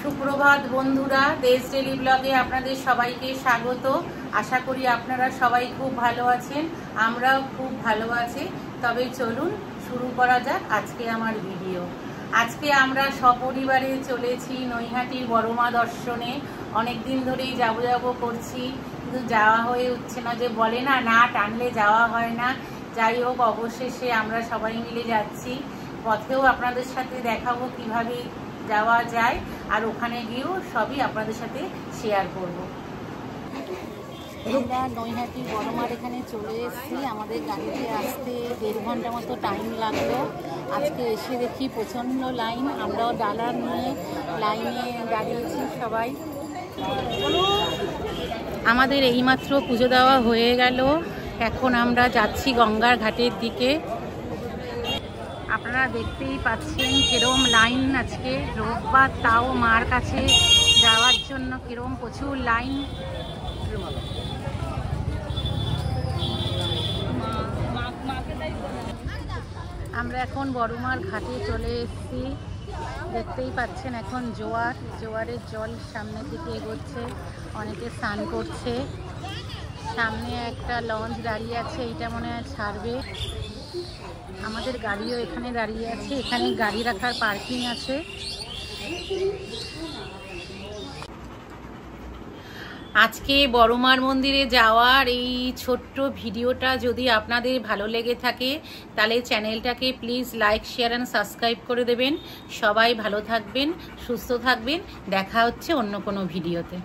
সুপ্রভাত বন্ধুরা, দেশ ডেলি ব্লগে আপনাদের সবাইকে স্বাগত। আশা করি আপনারা সবাই খুব ভালো আছেন, আমরাও খুব ভালো আছি। তবে চলুন শুরু করা যাক আজকে আমার ভিডিও। আজকে আমরা সপরিবারে চলেছি নৈহাটির বড়মা দর্শনে। অনেক দিন ধরেই যাবো করছি, কিন্তু যাওয়া হয়ে উঠছে না। যে বলে না, না টানলে যাওয়া হয় না। যাই হোক, অবশেষে আমরা সবাই মিলে যাচ্ছি। পথেও আপনাদের সাথে দেখাবো কিভাবে যাওয়া যায়, আর ওখানে গিয়েও সবই আপনাদের সাথে শেয়ার করব। আমরা নৈহাটি বড়মার এখানে চলে এসেছি। আমাদের গাড়িতে আসতে 1.5 ঘন্টা মতো টাইম লাগলো। আজকে এসে দেখি প্রচণ্ড লাইন। আমরাও ডালা নিয়ে লাইনে দাঁড়িয়েছি সবাই। আমাদের এইমাত্র পুজো দেওয়া হয়ে গেল। এখন আমরা যাচ্ছি গঙ্গার ঘাটের দিকে। আপনারা দেখতেই পাচ্ছেন কিরম লাইন। আজকে রোববার, তাও মার কাছে যাওয়ার জন্য কিরম প্রচুর লাইন। আমরা এখন বড়মার ঘাটে চলে এসেছি। দেখতেই পাচ্ছেন এখন জোয়ারের জল সামনে থেকে এগোচ্ছে, অনেকে স্নান করছে। সামনে একটা লঞ্চ দাঁড়িয়ে আছে, এইটা মনে হয় ছাড়বে। আমাদের গাড়িও এখানে দাঁড়িয়ে আছে, এখানে গাড়ি রাখার পার্কিং আছে। আজকে বড়মার মন্দিরে যাওয়ার এই ছোট্ট ভিডিওটা যদি আপনাদের ভালো লেগে থাকে, তাহলে চ্যানেলটাকে please like, share and subscribe করে দেবেন। সবাই ভালো থাকবেন, সুস্থ থাকবেন। দেখা হচ্ছে অন্য কোনো ভিডিওতে।